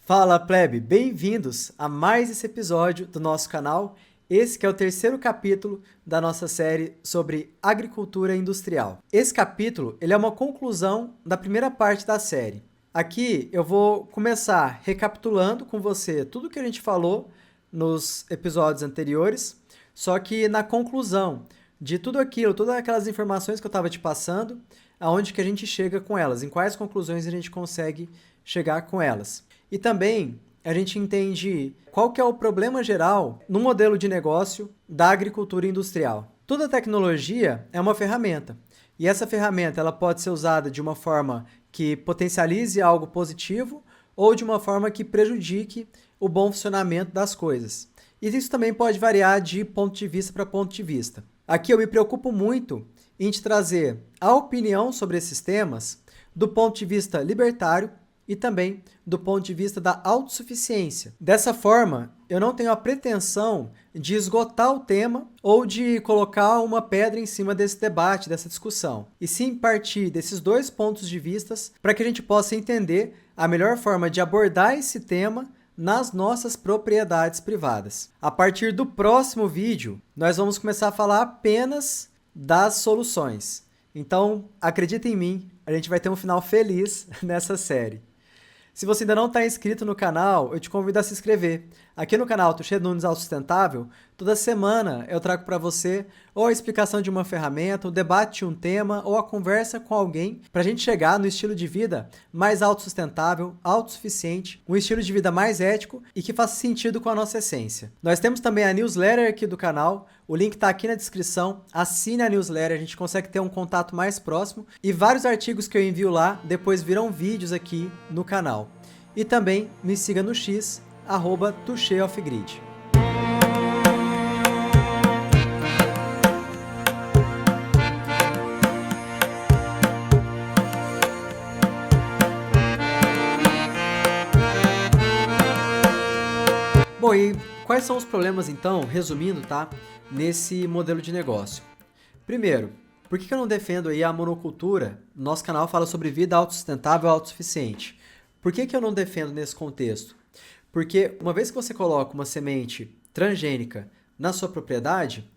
Fala, plebe! Bem-vindos a mais esse episódio do nosso canal. Esse que é o terceiro capítulo da nossa série sobre agricultura industrial. Esse capítulo ele é uma conclusão da primeira parte da série. Aqui eu vou começar recapitulando com você tudo que a gente falou nos episódios anteriores, só que na conclusão de tudo aquilo, todas aquelas informações que eu estava te passando, aonde que a gente chega com elas, em quais conclusões a gente consegue chegar com elas. E também a gente entende qual que é o problema geral no modelo de negócio da agricultura industrial. Toda tecnologia é uma ferramenta, e essa ferramenta ela pode ser usada de uma forma que potencialize algo positivo ou de uma forma que prejudique o bom funcionamento das coisas. E isso também pode variar de ponto de vista para ponto de vista. Aqui eu me preocupo muito em te trazer a opinião sobre esses temas do ponto de vista libertário e também do ponto de vista da autossuficiência. Dessa forma, eu não tenho a pretensão de esgotar o tema ou de colocar uma pedra em cima desse debate, dessa discussão, e sim partir desses dois pontos de vista para que a gente possa entender a melhor forma de abordar esse tema nas nossas propriedades privadas. A partir do próximo vídeo, nós vamos começar a falar apenas das soluções. Então, acredita em mim, a gente vai ter um final feliz nessa série. Se você ainda não está inscrito no canal, eu te convido a se inscrever. Aqui no canal Tuxê Nunes Autossustentável, toda semana eu trago para você ou a explicação de uma ferramenta, o debate de um tema ou a conversa com alguém para a gente chegar no estilo de vida mais autossustentável, autossuficiente, um estilo de vida mais ético e que faça sentido com a nossa essência. Nós temos também a newsletter aqui do canal, o link está aqui na descrição, assine a newsletter, a gente consegue ter um contato mais próximo e vários artigos que eu envio lá depois viram vídeos aqui no canal. E também me siga no X, @tuxeoffgrid. Bom, e quais são os problemas então, resumindo, tá, nesse modelo de negócio? Primeiro, por que eu não defendo aí a monocultura? Nosso canal fala sobre vida autossustentável e autossuficiente. Por que eu não defendo nesse contexto? Porque uma vez que você coloca uma semente transgênica na sua propriedade,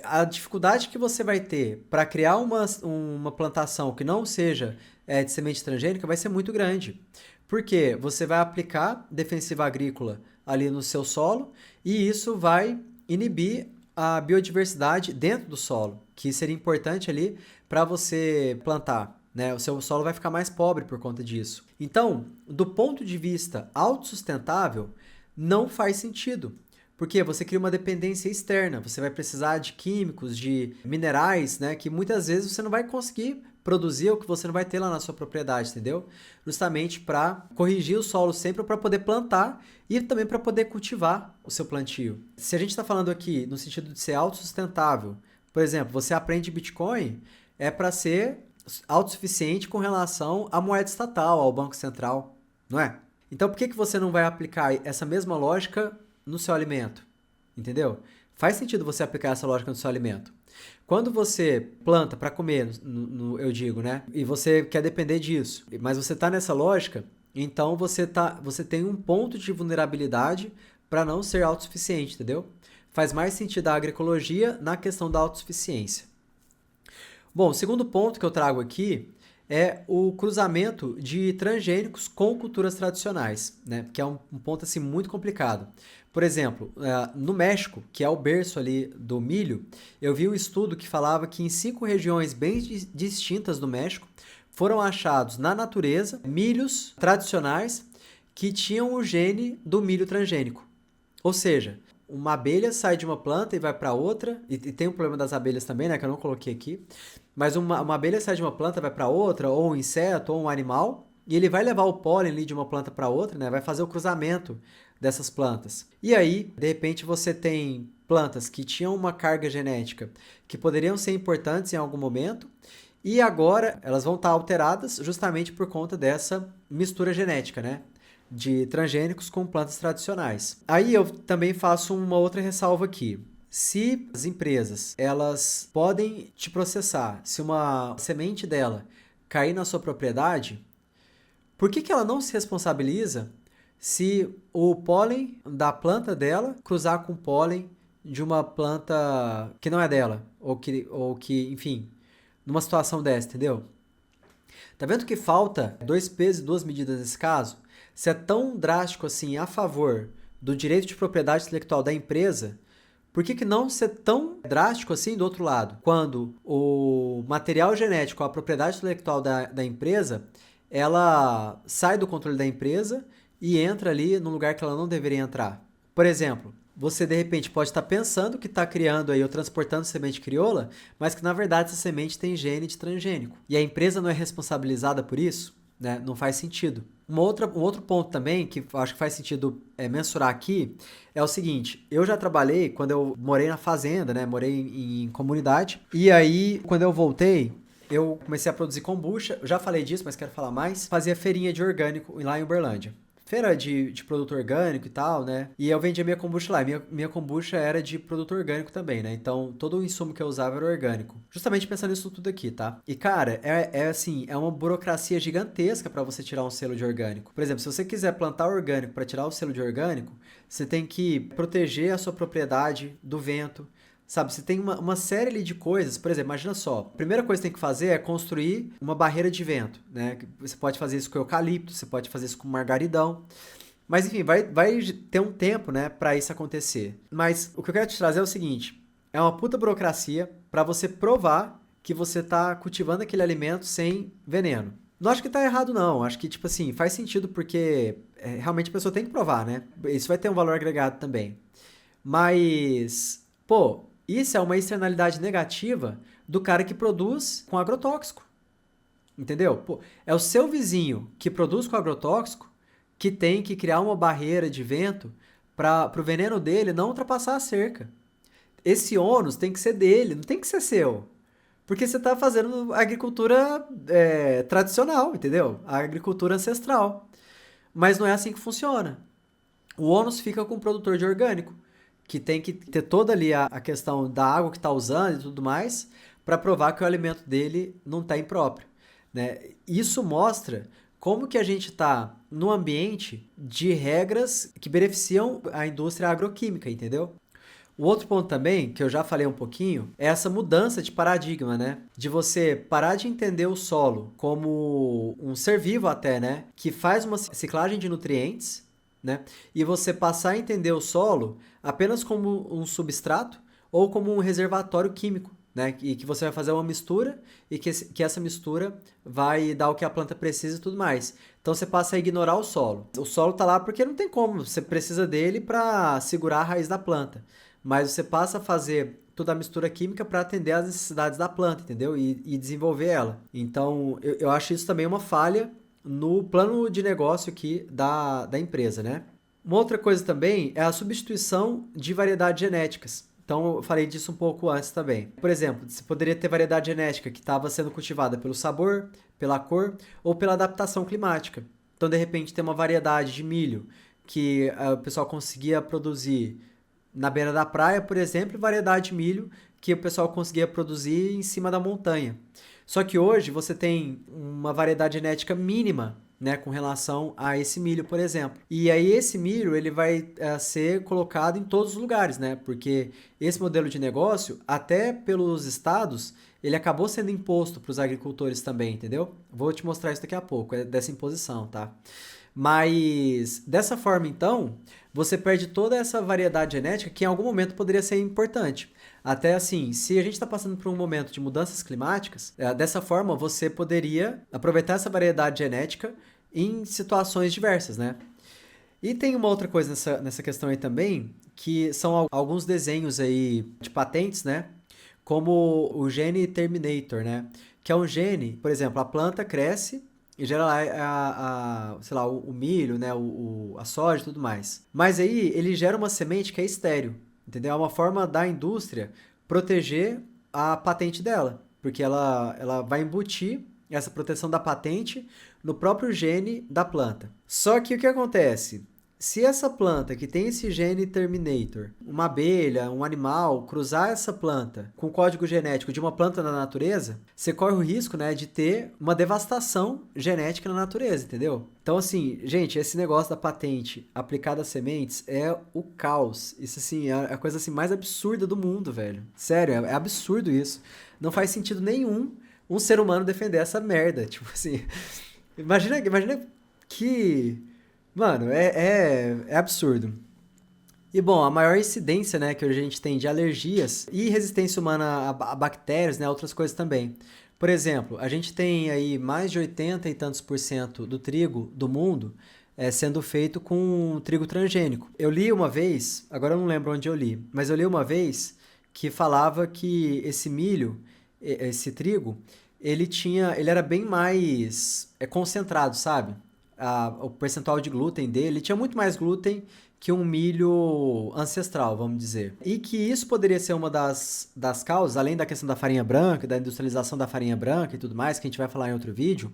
a dificuldade que você vai ter para criar uma plantação que não seja de semente transgênica vai ser muito grande. Porque você vai aplicar defensiva agrícola ali no seu solo e isso vai inibir a biodiversidade dentro do solo, que seria importante ali para você plantar. Né? O seu solo vai ficar mais pobre por conta disso. Então, do ponto de vista autossustentável, não faz sentido. Porque você cria uma dependência externa, você vai precisar de químicos, de minerais, né, que muitas vezes você não vai conseguir produzir o que você não vai ter lá na sua propriedade, entendeu? Justamente para corrigir o solo sempre para poder plantar e também para poder cultivar o seu plantio. Se a gente está falando aqui no sentido de ser autossustentável, por exemplo, você aprende Bitcoin, é para ser autossuficiente com relação à moeda estatal, ao Banco Central, não é? Então, por que você não vai aplicar essa mesma lógica no seu alimento? Entendeu? Faz sentido você aplicar essa lógica no seu alimento. Quando você planta para comer, eu digo, né? E você quer depender disso, mas você está nessa lógica, então você tem um ponto de vulnerabilidade para não ser autossuficiente, entendeu? Faz mais sentido a agroecologia na questão da autossuficiência. Bom, o segundo ponto que eu trago aqui é o cruzamento de transgênicos com culturas tradicionais, né? Que é um ponto assim, muito complicado. Por exemplo, no México, que é o berço ali do milho, eu vi um estudo que falava que em 5 regiões bem distintas do México foram achados na natureza milhos tradicionais que tinham o gene do milho transgênico. Ou seja, uma abelha sai de uma planta e vai para outra, e tem o problema das abelhas também, né, que eu não coloquei aqui, mas uma abelha sai de uma planta, vai para outra, ou um inseto, ou um animal, e ele vai levar o pólen ali de uma planta para outra, né, vai fazer o cruzamento dessas plantas. E aí, de repente, você tem plantas que tinham uma carga genética que poderiam ser importantes em algum momento, e agora elas vão estar alteradas justamente por conta dessa mistura genética, né? De transgênicos com plantas tradicionais. Aí eu também faço uma outra ressalva aqui. Se as empresas elas podem te processar, se uma semente dela cair na sua propriedade, por que ela não se responsabiliza se o pólen da planta dela cruzar com o pólen de uma planta que não é dela, ou que, enfim, numa situação dessa, entendeu? Tá vendo que falta dois pesos e duas medidas nesse caso? Se é tão drástico assim a favor do direito de propriedade intelectual da empresa, por que não ser tão drástico assim do outro lado? Quando o material genético, a propriedade intelectual da empresa, ela sai do controle da empresa e entra ali no lugar que ela não deveria entrar. Por exemplo, você de repente pode estar pensando que está criando aí ou transportando semente crioula, mas que na verdade essa semente tem gene de transgênico. E a empresa não é responsabilizada por isso, né? Não faz sentido. Um outro ponto também que acho que faz sentido mensurar aqui é o seguinte: eu já trabalhei quando eu morei na fazenda, né? Morei em comunidade. E aí, quando eu voltei, eu comecei a produzir kombucha. Eu já falei disso, mas quero falar mais. Fazia feirinha de orgânico lá em Uberlândia. Feira de produto orgânico e tal, né? E eu vendia minha kombucha lá. Minha kombucha era de produto orgânico também, né? Então, todo o insumo que eu usava era orgânico. Justamente pensando nisso tudo aqui, tá? E, cara, assim, é uma burocracia gigantesca para você tirar um selo de orgânico. Por exemplo, se você quiser plantar orgânico para tirar o selo de orgânico, você tem que proteger a sua propriedade do vento. Sabe, você tem uma série ali de coisas. Por exemplo, imagina só. A primeira coisa que você tem que fazer é construir uma barreira de vento, né? Você pode fazer isso com eucalipto, você pode fazer isso com margaridão. Mas, enfim, vai ter um tempo, né, para isso acontecer. Mas o que eu quero te trazer é o seguinte. É uma puta burocracia para você provar que você tá cultivando aquele alimento sem veneno. Não acho que tá errado, não. Acho que, tipo assim, faz sentido porque realmente a pessoa tem que provar, né? Isso vai ter um valor agregado também. Mas, pô, isso é uma externalidade negativa do cara que produz com agrotóxico. Entendeu? Pô, é o seu vizinho que produz com agrotóxico que tem que criar uma barreira de vento para o veneno dele não ultrapassar a cerca. Esse ônus tem que ser dele, não tem que ser seu. Porque você está fazendo agricultura tradicional, entendeu? A agricultura ancestral. Mas não é assim que funciona. O ônus fica com o produtor de orgânico, que tem que ter toda ali a questão da água que está usando e tudo mais, para provar que o alimento dele não está impróprio, né? Isso mostra como que a gente está num ambiente de regras que beneficiam a indústria agroquímica, entendeu? O outro ponto também, que eu já falei um pouquinho, é essa mudança de paradigma, né? De você parar de entender o solo como um ser vivo até, né? Que faz uma ciclagem de nutrientes, né? E você passar a entender o solo apenas como um substrato ou como um reservatório químico, né? E que você vai fazer uma mistura e que essa mistura vai dar o que a planta precisa e tudo mais. Então você passa a ignorar o solo. O solo tá lá porque não tem como, você precisa dele para segurar a raiz da planta. Mas você passa a fazer toda a mistura química para atender às necessidades da planta, entendeu? E desenvolver ela. Então, eu acho isso também uma falha no plano de negócio aqui da empresa, né? Uma outra coisa também é a substituição de variedades genéticas. Então, eu falei disso um pouco antes também. Por exemplo, você poderia ter variedade genética que estava sendo cultivada pelo sabor, pela cor ou pela adaptação climática. Então, de repente, tem uma variedade de milho que o pessoal conseguia produzir na beira da praia, por exemplo, variedade de milho que o pessoal conseguia produzir em cima da montanha. Só que hoje você tem uma variedade genética mínima, né, com relação a esse milho, por exemplo. E aí esse milho ele vai ser colocado em todos os lugares, né? Porque esse modelo de negócio, até pelos estados, ele acabou sendo imposto para os agricultores também, entendeu? Vou te mostrar isso daqui a pouco, é dessa imposição, tá? Mas dessa forma, então, você perde toda essa variedade genética que em algum momento poderia ser importante. Até assim, se a gente está passando por um momento de mudanças climáticas, dessa forma você poderia aproveitar essa variedade genética em situações diversas, né? E tem uma outra coisa nessa questão aí também, que são alguns desenhos aí de patentes, né? Como o gene Terminator, né? Que é um gene, por exemplo, a planta cresce e gera lá sei lá, o milho, né? A soja e tudo mais. Mas aí ele gera uma semente que é estéril, entendeu? É uma forma da indústria proteger a patente dela, porque ela vai embutir essa proteção da patente no próprio gene da planta. Só que o que acontece? Se essa planta que tem esse gene Terminator, uma abelha, um animal, cruzar essa planta com o código genético de uma planta na natureza, você corre o risco, né, de ter uma devastação genética na natureza, entendeu? Então, assim, gente, esse negócio da patente aplicada às sementes é o caos. Isso, assim, é a coisa assim, mais absurda do mundo, velho. Sério, é absurdo isso. Não faz sentido nenhum um ser humano defender essa merda. Tipo assim, imagina que... Mano, é absurdo. E bom, a maior incidência, né, que a gente tem de alergias e resistência humana a bactérias, né, outras coisas também. Por exemplo, a gente tem aí mais de 80 e tantos por cento do trigo do mundo sendo feito com trigo transgênico. Eu li uma vez, agora eu não lembro onde eu li, mas eu li uma vez que falava que esse milho, esse trigo, ele era bem mais concentrado, sabe? O percentual de glúten dele tinha muito mais glúten que um milho ancestral, vamos dizer. E que isso poderia ser uma das causas, além da questão da farinha branca, da industrialização da farinha branca e tudo mais, que a gente vai falar em outro vídeo,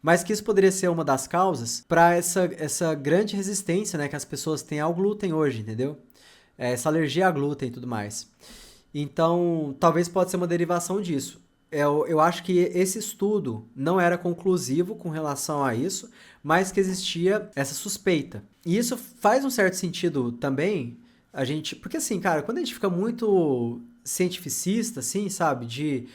mas que isso poderia ser uma das causas para essa grande resistência, né, que as pessoas têm ao glúten hoje, entendeu? Essa alergia a glúten e tudo mais. Então, talvez pode ser uma derivação disso. Eu acho que esse estudo não era conclusivo com relação a isso, mas que existia essa suspeita. E isso faz um certo sentido também, porque assim, cara, quando a gente fica muito cientificista, assim, sabe, se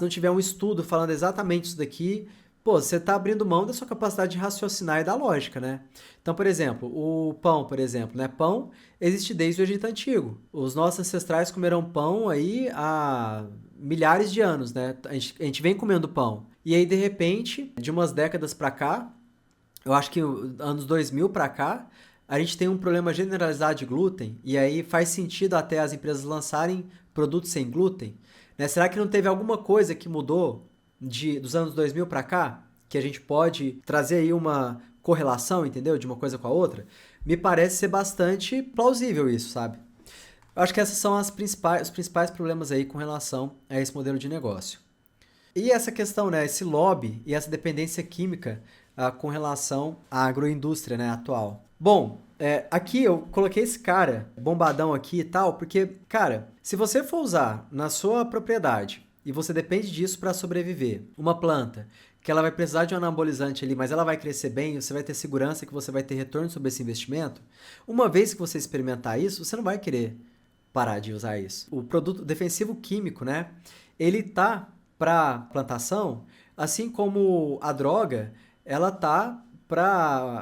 não tiver um estudo falando exatamente isso daqui, pô, você tá abrindo mão da sua capacidade de raciocinar e da lógica, né? Então, por exemplo, o pão, por exemplo, né? Pão existe desde o Egito Antigo. Os nossos ancestrais comeram pão aí há milhares de anos, né? A gente vem comendo pão. E aí, de repente, de umas décadas pra cá, eu acho que anos 2000 pra cá, a gente tem um problema generalizado de glúten, e aí faz sentido até as empresas lançarem produtos sem glúten, né? Será que não teve alguma coisa que mudou dos anos 2000 para cá, que a gente pode trazer aí uma correlação, entendeu? De uma coisa com a outra? Me parece ser bastante plausível isso, sabe? Eu acho que esses são os principais problemas aí com relação a esse modelo de negócio. E essa questão, né, esse lobby e essa dependência química com relação à agroindústria, né, atual. Bom, aqui eu coloquei esse cara bombadão aqui e tal, porque, cara, se você for usar na sua propriedade e você depende disso para sobreviver, uma planta que ela vai precisar de um anabolizante ali, mas ela vai crescer bem, você vai ter segurança que você vai ter retorno sobre esse investimento, uma vez que você experimentar isso, você não vai querer parar de usar isso. O produto defensivo químico, né, ele tá para plantação, assim como a droga, ela tá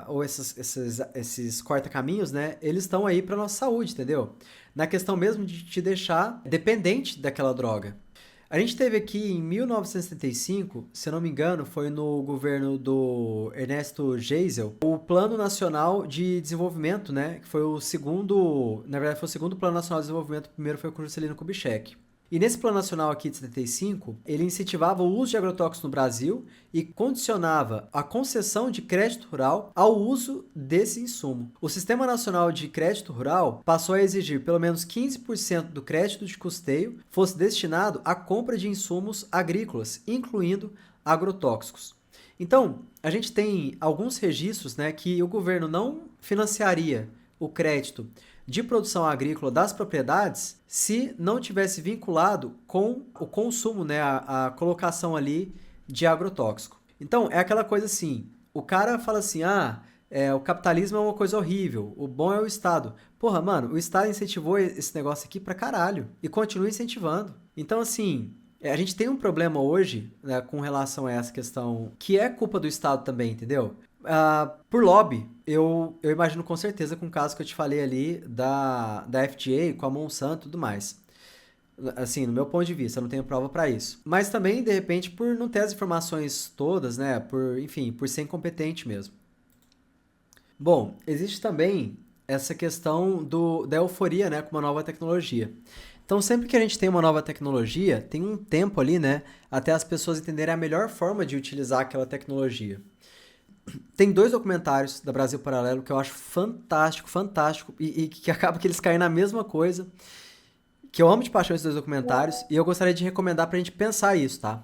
ou esses corta-caminhos, né, eles estão aí para nossa saúde, entendeu? Na questão mesmo de te deixar dependente daquela droga. A gente teve aqui em 1975, se eu não me engano, foi no governo do Ernesto Geisel, o Plano Nacional de Desenvolvimento, né, que foi o segundo, na verdade foi o segundo Plano Nacional de Desenvolvimento, o primeiro foi com o Juscelino Kubitschek. E nesse Plano Nacional aqui de 75, ele incentivava o uso de agrotóxicos no Brasil e condicionava a concessão de crédito rural ao uso desse insumo. O Sistema Nacional de Crédito Rural passou a exigir pelo menos 15% do crédito de custeio fosse destinado à compra de insumos agrícolas, incluindo agrotóxicos. Então, a gente tem alguns registros, né, que o governo não financiaria o crédito de produção agrícola das propriedades se não tivesse vinculado com o consumo, né, a colocação ali de agrotóxico. Então, é aquela coisa assim, o cara fala assim, o capitalismo é uma coisa horrível, o bom é o Estado. Porra, mano, o Estado incentivou esse negócio aqui pra caralho e continua incentivando. Então, assim, a gente tem um problema hoje, né, com relação a essa questão, que é culpa do Estado também, entendeu? Por lobby, eu imagino com certeza com o caso que eu te falei ali da FDA, com a Monsanto e tudo mais. Assim, no meu ponto de vista, eu não tenho prova para isso. Mas também, de repente, por não ter as informações todas, né? Enfim, por ser incompetente mesmo. Bom, existe também essa questão da euforia, né, com uma nova tecnologia. Então, sempre que a gente tem uma nova tecnologia, tem um tempo ali, né, até as pessoas entenderem a melhor forma de utilizar aquela tecnologia. Tem 2 documentários da Brasil Paralelo que eu acho fantástico, e que acaba que eles caem na mesma coisa, que eu amo de paixão esses 2 documentários, e eu gostaria de recomendar pra gente pensar isso, tá?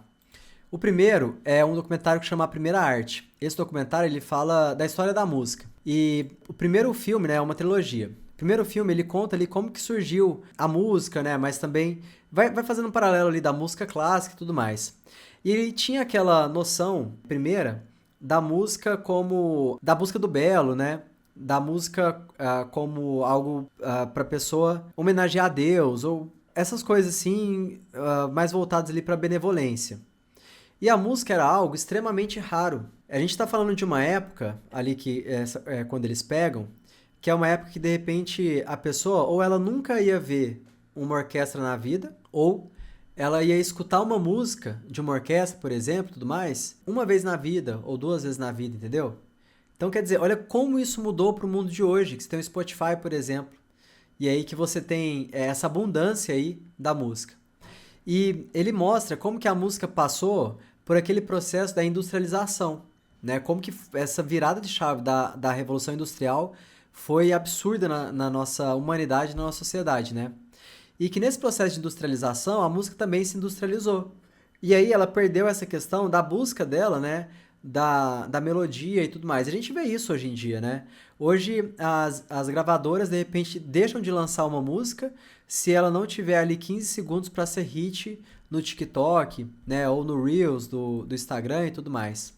O primeiro é um documentário que chama A Primeira Arte. Esse documentário ele fala da história da música. E o primeiro filme, né, é uma trilogia. O primeiro filme ele conta ali como que surgiu a música, né, mas também vai fazendo um paralelo ali da música clássica e tudo mais. E ele tinha aquela noção, primeira, da música como da busca do belo, né? Da música como algo para a pessoa homenagear a Deus ou essas coisas assim, mais voltadas ali para benevolência. E a música era algo extremamente raro. A gente está falando de uma época ali que quando eles pegam, que é uma época que de repente a pessoa ou ela nunca ia ver uma orquestra na vida, ou ela ia escutar uma música de uma orquestra, por exemplo, tudo mais, uma vez na vida ou duas vezes na vida, entendeu? Então quer dizer, olha como isso mudou para o mundo de hoje, que você tem o Spotify, por exemplo, e aí que você tem essa abundância aí da música. E ele mostra como que a música passou por aquele processo da industrialização, né? Como que essa virada de chave da Revolução Industrial foi absurda na nossa humanidade, na nossa sociedade, né? E que nesse processo de industrialização, a música também se industrializou. E aí ela perdeu essa questão da busca dela, né? Da melodia e tudo mais. A gente vê isso hoje em dia, né? Hoje as gravadoras, de repente, deixam de lançar uma música se ela não tiver ali 15 segundos para ser hit no TikTok, né? Ou no Reels do Instagram e tudo mais.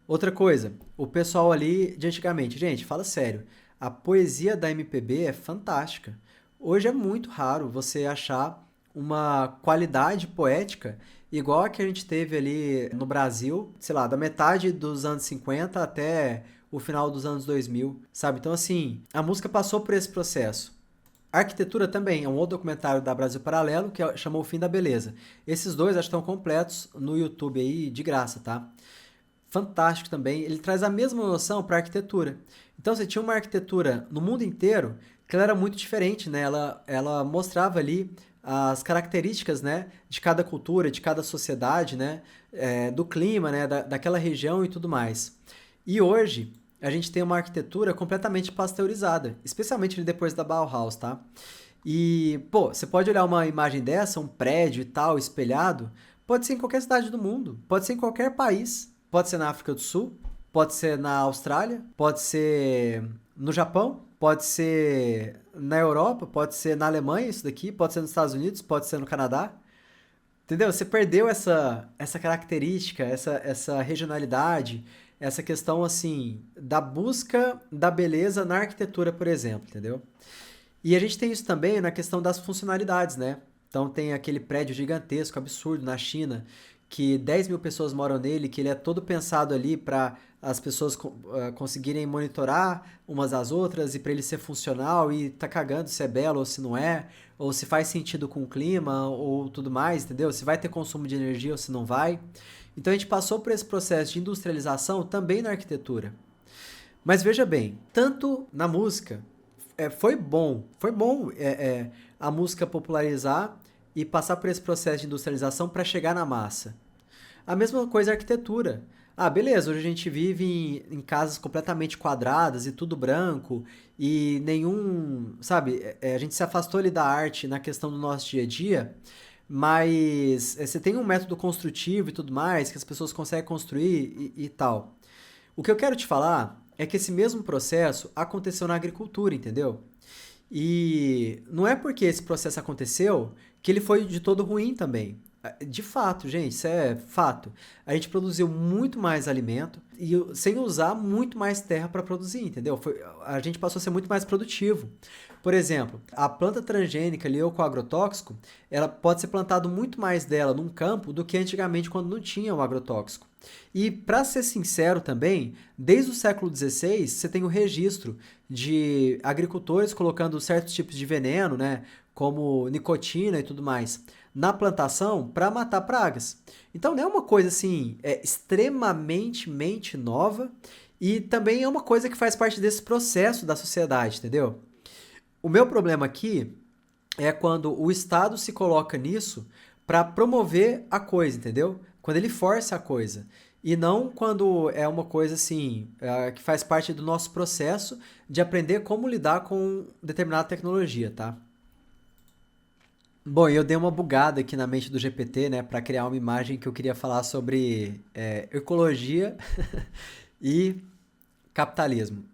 Outra coisa, o pessoal ali de antigamente, gente, fala sério, a poesia da MPB é fantástica. Hoje é muito raro você achar uma qualidade poética igual a que a gente teve ali no Brasil, sei lá, da metade dos anos 50 até o final dos anos 2000, sabe? Então, assim, a música passou por esse processo. A arquitetura também é um outro documentário da Brasil Paralelo que chamou O Fim da Beleza. Esses dois acho que estão completos no YouTube aí, de graça, tá? Fantástico também. Ele traz a mesma noção para a arquitetura. Então, você tinha uma arquitetura no mundo inteiro que ela era muito diferente, né? Ela mostrava ali as características, né, de cada cultura, de cada sociedade, né, do clima, né, daquela região e tudo mais. E hoje a gente tem uma arquitetura completamente pasteurizada, especialmente ali depois da Bauhaus, tá? E, pô, você pode olhar uma imagem dessa, um prédio e tal, espelhado, pode ser em qualquer cidade do mundo, pode ser em qualquer país, pode ser na África do Sul, pode ser na Austrália, pode ser no Japão, pode ser na Europa, pode ser na Alemanha, isso daqui, pode ser nos Estados Unidos, pode ser no Canadá. Entendeu? Você perdeu essa característica, essa regionalidade, essa questão assim da busca da beleza na arquitetura, por exemplo, entendeu? E a gente tem isso também na questão das funcionalidades, né? Então tem aquele prédio gigantesco, absurdo na China, que 10 mil pessoas moram nele, que ele é todo pensado ali para as pessoas conseguirem monitorar umas às outras e para ele ser funcional e tá cagando se é belo ou se não é, ou se faz sentido com o clima ou tudo mais, entendeu? Se vai ter consumo de energia ou se não vai. Então a gente passou por esse processo de industrialização também na arquitetura. Mas veja bem, tanto na música, foi bom a música popularizar e passar por esse processo de industrialização para chegar na massa. A mesma coisa a arquitetura. Ah, beleza, hoje a gente vive em casas completamente quadradas e tudo branco e nenhum, sabe, a gente se afastou ali da arte na questão do nosso dia a dia, mas você tem um método construtivo e tudo mais que as pessoas conseguem construir e tal. O que eu quero te falar é que esse mesmo processo aconteceu na agricultura, entendeu? E não é porque esse processo aconteceu que ele foi de todo ruim também. De fato, gente, isso é fato. A gente produziu muito mais alimento e sem usar muito mais terra para produzir, entendeu? A gente passou a ser muito mais produtivo. Por exemplo, a planta transgênica ali ou com agrotóxico, ela pode ser plantado muito mais dela num campo do que antigamente quando não tinha o agrotóxico. E para ser sincero também, desde o século XVI você tem o registro de agricultores colocando certos tipos de veneno, né, como nicotina e tudo mais, na plantação para matar pragas. Então não é uma coisa assim extremamente mente nova e também é uma coisa que faz parte desse processo da sociedade, entendeu? O meu problema aqui é quando o Estado se coloca nisso para promover a coisa, entendeu? Quando ele força a coisa. E não quando é uma coisa assim, que faz parte do nosso processo de aprender como lidar com determinada tecnologia, tá? Bom, eu dei uma bugada aqui na mente do GPT, né, para criar uma imagem que eu queria falar sobre ecologia e capitalismo.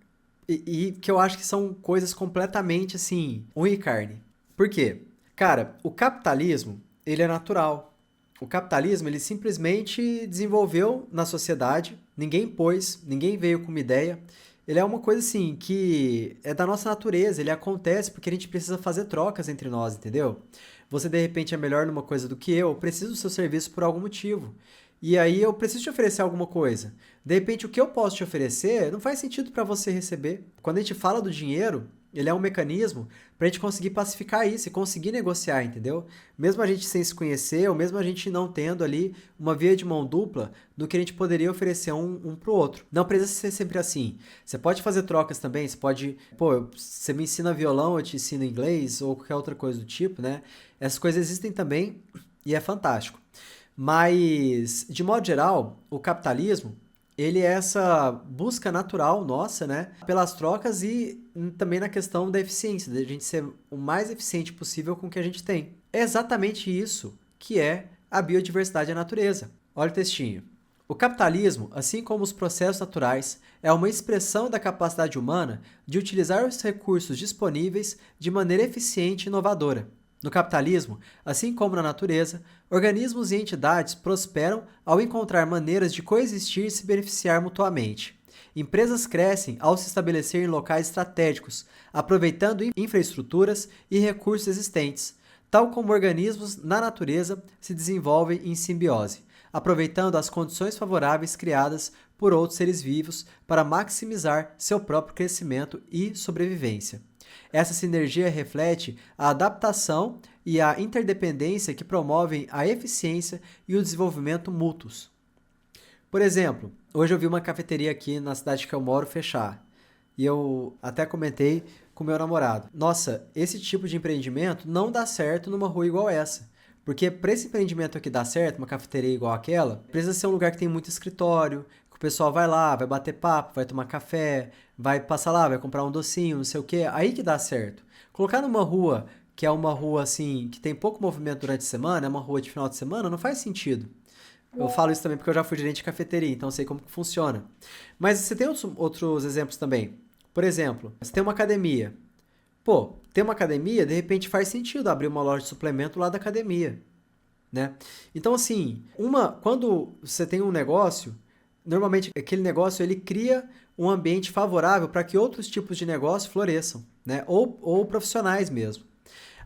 E que eu acho que são coisas completamente assim, unha e carne. Por quê? Cara, o capitalismo, ele é natural. O capitalismo, ele simplesmente desenvolveu na sociedade, ninguém pôs, ninguém veio com uma ideia. Ele é uma coisa assim que é da nossa natureza, ele acontece porque a gente precisa fazer trocas entre nós, entendeu? Você de repente é melhor numa coisa do que eu preciso do seu serviço por algum motivo. E aí eu preciso te oferecer alguma coisa. De repente o que eu posso te oferecer não faz sentido para você receber. Quando a gente fala do dinheiro, ele é um mecanismo para a gente conseguir pacificar isso e conseguir negociar, entendeu? Mesmo a gente sem se conhecer, ou mesmo a gente não tendo ali uma via de mão dupla do que a gente poderia oferecer um para o outro. Não precisa ser sempre assim. Você pode fazer trocas também, você pode, pô, você me ensina violão, eu te ensino inglês, ou qualquer outra coisa do tipo, né? Essas coisas existem também e é fantástico. Mas, de modo geral, o capitalismo, ele é essa busca natural nossa, né, pelas trocas e também na questão da eficiência, da gente ser o mais eficiente possível com o que a gente tem. É exatamente isso que é a biodiversidade da natureza. Olha o textinho. O capitalismo, assim como os processos naturais, é uma expressão da capacidade humana de utilizar os recursos disponíveis de maneira eficiente e inovadora. No capitalismo, assim como na natureza, organismos e entidades prosperam ao encontrar maneiras de coexistir e se beneficiar mutuamente. Empresas crescem ao se estabelecer em locais estratégicos, aproveitando infraestruturas e recursos existentes, tal como organismos na natureza se desenvolvem em simbiose, aproveitando as condições favoráveis criadas por outros seres vivos para maximizar seu próprio crescimento e sobrevivência. Essa sinergia reflete a adaptação e a interdependência que promovem a eficiência e o desenvolvimento mútuos. Por exemplo, hoje eu vi uma cafeteria aqui na cidade que eu moro fechar. E eu até comentei com meu namorado. Nossa, esse tipo de empreendimento não dá certo numa rua igual essa. Porque para esse empreendimento aqui dar certo, uma cafeteria igual aquela, precisa ser um lugar que tem muito escritório, que o pessoal vai lá, vai bater papo, vai tomar café, vai passar lá, vai comprar um docinho, não sei o quê. Aí que dá certo. Colocar numa rua que é uma rua assim, que tem pouco movimento durante a semana, é uma rua de final de semana, não faz sentido. Eu falo isso também porque eu já fui gerente de cafeteria, então eu sei como que funciona. Mas você tem outros exemplos também. Por exemplo, você tem uma academia. Pô, ter uma academia, de repente faz sentido abrir uma loja de suplemento lá da academia, né? Então, assim, quando você tem um negócio, normalmente aquele negócio ele cria um ambiente favorável para que outros tipos de negócio floresçam, né? Ou profissionais mesmo.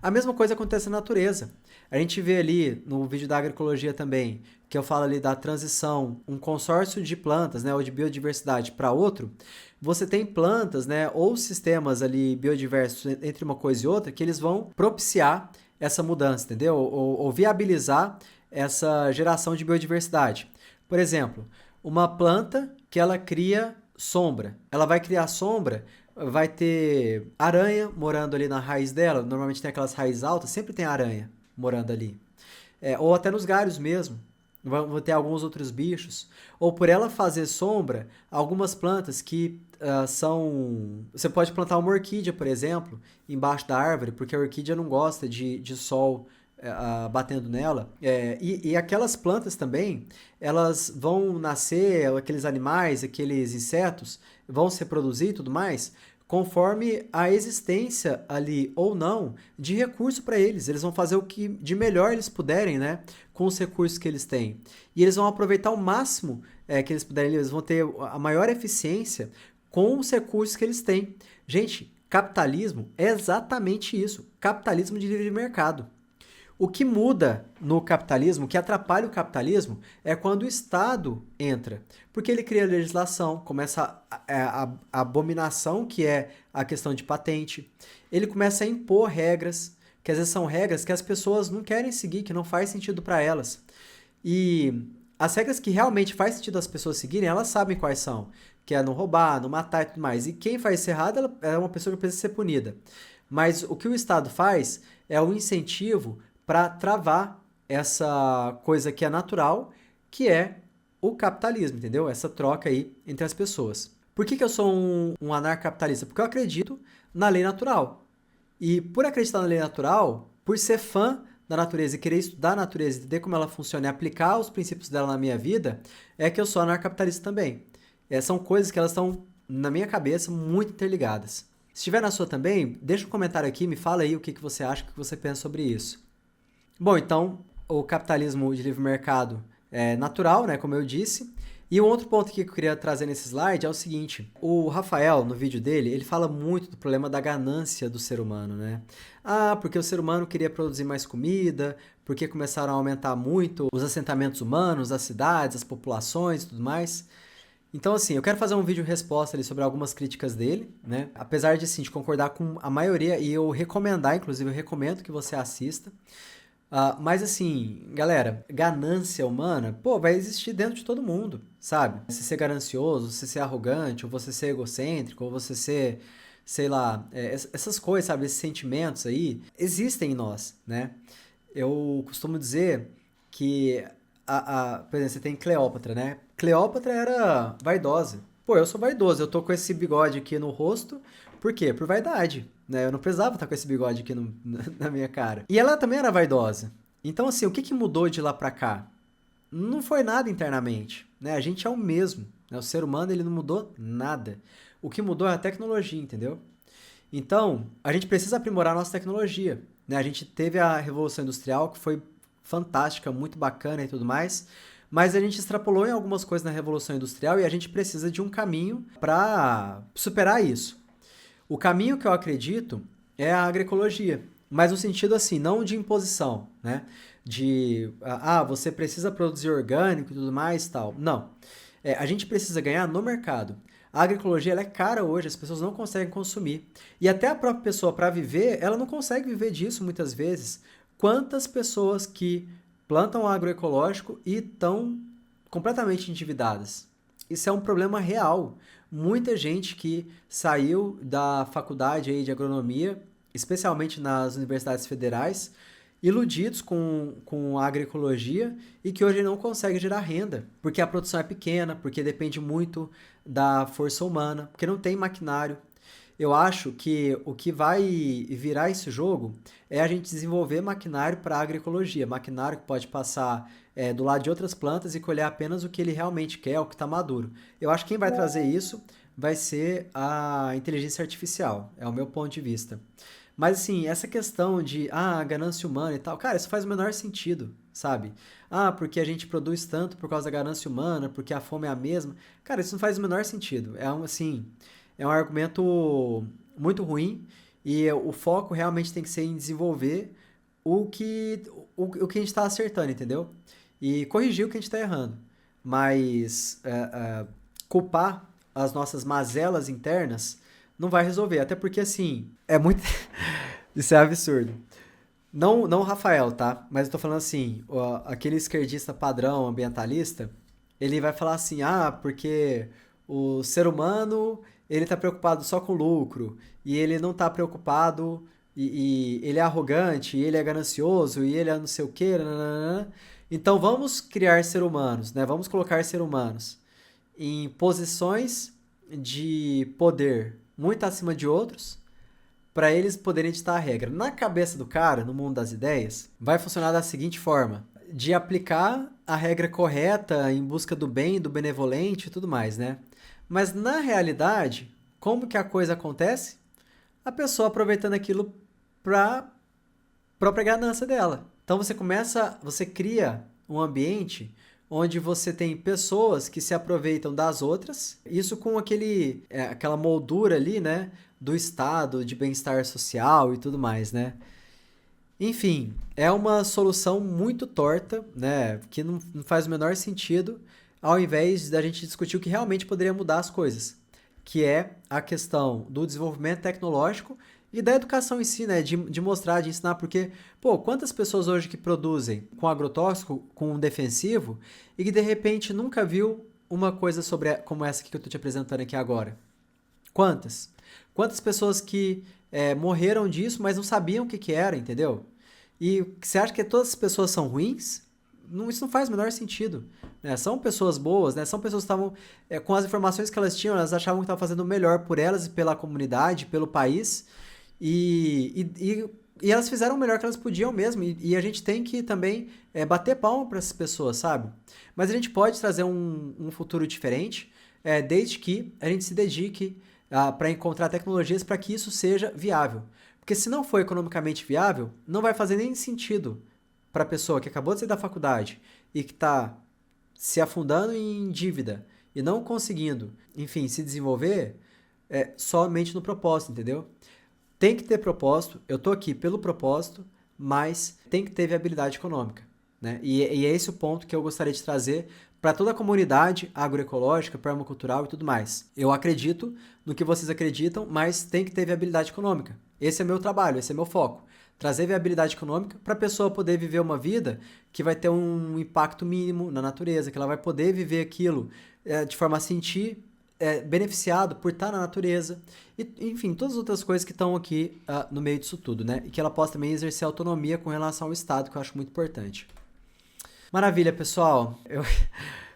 A mesma coisa acontece na natureza. A gente vê ali no vídeo da agroecologia também, que eu falo ali da transição, um consórcio de plantas, né, ou de biodiversidade para outro, você tem plantas, né, ou sistemas ali biodiversos entre uma coisa e outra que eles vão propiciar essa mudança, entendeu? Ou viabilizar essa geração de biodiversidade. Por exemplo, uma planta que ela cria sombra. Ela vai criar sombra, vai ter aranha morando ali na raiz dela. Normalmente tem aquelas raízes altas, sempre tem aranha morando ali. Ou até nos galhos mesmo. Vão ter alguns outros bichos. Ou por ela fazer sombra, algumas plantas que são. Você pode plantar uma orquídea, por exemplo, embaixo da árvore, porque a orquídea não gosta de sol batendo nela. E aquelas plantas também, elas vão nascer, aqueles animais, aqueles insetos, vão se reproduzir e tudo mais, conforme a existência ali ou não de recurso para eles. Eles vão fazer o que de melhor eles puderem, né, com os recursos que eles têm. E eles vão aproveitar o máximo que eles puderem, eles vão ter a maior eficiência com os recursos que eles têm. Gente, capitalismo é exatamente isso. Capitalismo de livre mercado. O que muda no capitalismo, o que atrapalha o capitalismo, é quando o Estado entra. Porque ele cria legislação, começa a abominação que é a questão de patente. Ele começa a impor regras, que às vezes são regras que as pessoas não querem seguir, que não faz sentido para elas. E as regras que realmente faz sentido as pessoas seguirem, elas sabem quais são. Que é não roubar, não matar e tudo mais. E quem faz isso errado, ela é uma pessoa que precisa ser punida. Mas o que o Estado faz é um incentivo para travar essa coisa que é natural, que é o capitalismo, entendeu? Essa troca aí entre as pessoas. Por que eu sou um anarcapitalista? Porque eu acredito na lei natural. E por acreditar na lei natural, por ser fã da natureza e querer estudar a natureza, entender como ela funciona e aplicar os princípios dela na minha vida, é que eu sou anarcapitalista também. São coisas que elas estão, na minha cabeça, muito interligadas. Se estiver na sua também, deixa um comentário aqui, me fala aí o que você acha, o que você pensa sobre isso. Bom, então, o capitalismo de livre mercado é natural, né, como eu disse. E um outro ponto que eu queria trazer nesse slide é o seguinte: o Rafael, no vídeo dele, ele fala muito do problema da ganância do ser humano, né? Ah, porque o ser humano queria produzir mais comida, porque começaram a aumentar muito os assentamentos humanos, as cidades, as populações e tudo mais. Então, assim, eu quero fazer um vídeo resposta ali sobre algumas críticas dele, né? Apesar de, assim, de concordar com a maioria e eu recomendar, inclusive, eu recomendo que você assista. Mas assim, galera, ganância humana, pô, vai existir dentro de todo mundo, sabe? Você ser ganancioso, você ser arrogante, ou você ser egocêntrico, ou você ser, sei lá, essas coisas, sabe? Esses sentimentos aí, existem em nós, né? Eu costumo dizer que, por exemplo, você tem Cleópatra, né? Cleópatra era vaidosa. Pô, eu sou vaidoso, eu tô com esse bigode aqui no rosto, por quê? Por vaidade, né? Eu não precisava estar com esse bigode aqui na minha cara. E ela também era vaidosa. Então, assim, o que mudou de lá pra cá? Não foi nada internamente, né? A gente é o mesmo, né? O ser humano, ele não mudou nada. O que mudou é a tecnologia, entendeu? Então, a gente precisa aprimorar a nossa tecnologia, né? A gente teve a Revolução Industrial, que foi fantástica, muito bacana e tudo mais, mas a gente extrapolou em algumas coisas na Revolução Industrial e a gente precisa de um caminho para superar isso. O caminho que eu acredito é a agroecologia, mas no sentido assim, não de imposição, né? De, você precisa produzir orgânico e tudo mais e tal. Não. A gente precisa ganhar no mercado. A agroecologia ela é cara hoje, as pessoas não conseguem consumir. E até a própria pessoa, para viver, ela não consegue viver disso muitas vezes. Quantas pessoas que plantam agroecológico e estão completamente endividadas? Isso é um problema real. Muita gente que saiu da faculdade aí de agronomia, especialmente nas universidades federais, iludidos com a agroecologia e que hoje não consegue gerar renda, porque a produção é pequena, porque depende muito da força humana, porque não tem maquinário. Eu acho que o que vai virar esse jogo é a gente desenvolver maquinário para agroecologia, maquinário que pode passar do lado de outras plantas e colher apenas o que ele realmente quer, o que está maduro. Eu acho que quem vai trazer isso vai ser a inteligência artificial, é o meu ponto de vista. Mas assim, essa questão de ganância humana e tal, cara, isso faz o menor sentido, sabe? Porque a gente produz tanto por causa da ganância humana, porque a fome é a mesma. Cara, isso não faz o menor sentido. É um argumento muito ruim e o foco realmente tem que ser em desenvolver o que a gente está acertando, entendeu? E corrigir o que a gente está errando. Mas culpar as nossas mazelas internas não vai resolver. Até porque, assim, é muito... Isso é absurdo. Não o Rafael, tá? Mas eu tô falando assim, aquele esquerdista padrão ambientalista, ele vai falar assim, porque o ser humano, ele tá preocupado só com lucro, e ele não tá preocupado, e ele é arrogante, e ele é ganancioso, e ele é não sei o quê, nananana. Então vamos criar ser humanos, né? Vamos colocar ser humanos em posições de poder muito acima de outros, para eles poderem ditar a regra. Na cabeça do cara, no mundo das ideias, vai funcionar da seguinte forma: de aplicar a regra correta em busca do bem, do benevolente e tudo mais, né? Mas na realidade, como que a coisa acontece? A pessoa aproveitando aquilo para própria ganância dela. Então você cria um ambiente onde você tem pessoas que se aproveitam das outras, isso com aquela moldura ali, né, do estado de bem-estar social e tudo mais, né? Enfim, é uma solução muito torta, né, que não faz o menor sentido, ao invés da gente discutir o que realmente poderia mudar as coisas, que é a questão do desenvolvimento tecnológico e da educação em si, né, de mostrar, de ensinar, porque, quantas pessoas hoje que produzem com agrotóxico, com um defensivo, e que de repente nunca viu uma coisa como essa que eu estou te apresentando aqui agora? Quantas? Quantas pessoas que morreram disso, mas não sabiam o que era, entendeu? E você acha que todas as pessoas são ruins? Isso não faz o menor sentido, né? São pessoas boas, né? São pessoas que estavam, com as informações que elas tinham, elas achavam que estavam fazendo o melhor por elas e pela comunidade, pelo país, e E elas fizeram o melhor que elas podiam mesmo, e a gente tem que também bater palma para essas pessoas, sabe? Mas a gente pode trazer um futuro diferente, desde que a gente se dedique para encontrar tecnologias para que isso seja viável. Porque se não for economicamente viável, não vai fazer nem sentido para a pessoa que acabou de sair da faculdade e que está se afundando em dívida e não conseguindo, enfim, se desenvolver somente no propósito, entendeu? Tem que ter propósito, eu tô aqui pelo propósito, mas tem que ter viabilidade econômica, né? E é esse o ponto que eu gostaria de trazer para toda a comunidade agroecológica, permacultural e tudo mais. Eu acredito no que vocês acreditam, mas tem que ter viabilidade econômica. Esse é meu trabalho, esse é meu foco. Trazer viabilidade econômica para a pessoa poder viver uma vida que vai ter um impacto mínimo na natureza, que ela vai poder viver aquilo de forma a sentir beneficiado por estar na natureza, e, enfim, todas as outras coisas que estão aqui no meio disso tudo, né? E que ela possa também exercer autonomia com relação ao Estado, que eu acho muito importante. Maravilha, pessoal!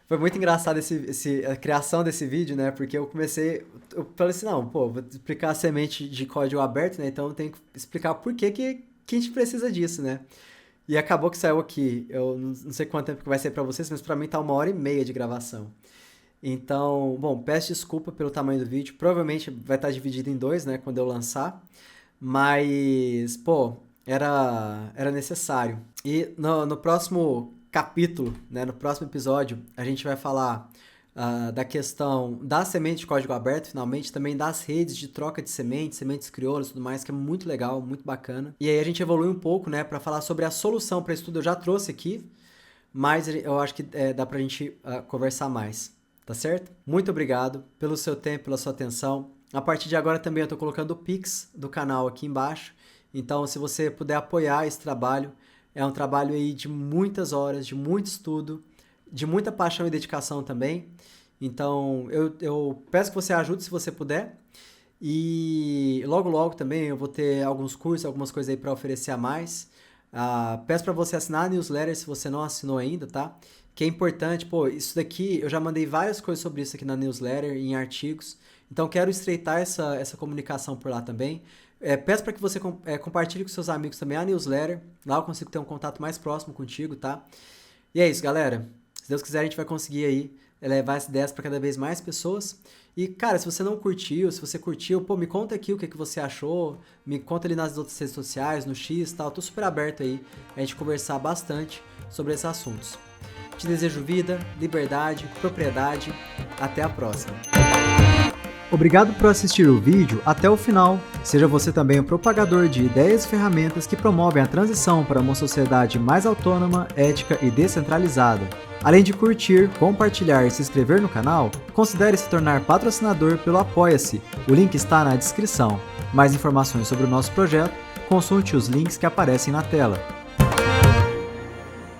Foi muito engraçado a criação desse vídeo, né? Porque eu falei assim, não, pô, vou explicar a semente de código aberto, né? Então eu tenho que explicar por que a gente precisa disso, né? E acabou que saiu aqui, eu não sei quanto tempo que vai ser para vocês, mas para mim tá 1h30 de gravação. Então, bom, peço desculpa pelo tamanho do vídeo. Provavelmente vai estar dividido em 2, né, quando eu lançar. Mas, pô, era necessário. E no próximo capítulo, né, no próximo episódio, a gente vai falar da questão da semente de código aberto, finalmente, também das redes de troca de sementes crioulas e tudo mais, que é muito legal, muito bacana. E aí a gente evolui um pouco, né, para falar sobre a solução para isso tudo. Eu já trouxe aqui, mas eu acho que dá pra gente conversar mais. Tá certo? Muito obrigado pelo seu tempo, pela sua atenção. A partir de agora também eu estou colocando o Pix do canal aqui embaixo. Então, se você puder apoiar esse trabalho, é um trabalho aí de muitas horas, de muito estudo, de muita paixão e dedicação também. Então, eu peço que você ajude se você puder. E logo também eu vou ter alguns cursos, algumas coisas aí para oferecer a mais. Peço para você assinar a newsletter se você não assinou ainda, tá? Que é importante, pô, isso daqui, eu já mandei várias coisas sobre isso aqui na newsletter, em artigos, então quero estreitar essa comunicação por lá também. Peço para que você compartilhe com seus amigos também a newsletter, lá eu consigo ter um contato mais próximo contigo, tá? E é isso, galera. Se Deus quiser, a gente vai conseguir aí levar essa ideia para cada vez mais pessoas. E, cara, se você não curtiu, se você curtiu, pô, me conta aqui o que você achou, me conta ali nas outras redes sociais, no X e tal, tô super aberto aí a gente conversar bastante sobre esses assuntos. Te desejo vida, liberdade, propriedade. Até a próxima. Obrigado por assistir o vídeo até o final. Seja você também um propagador de ideias e ferramentas que promovem a transição para uma sociedade mais autônoma, ética e descentralizada. Além de curtir, compartilhar e se inscrever no canal, considere se tornar patrocinador pelo Apoia-se. O link está na descrição. Mais informações sobre o nosso projeto, consulte os links que aparecem na tela.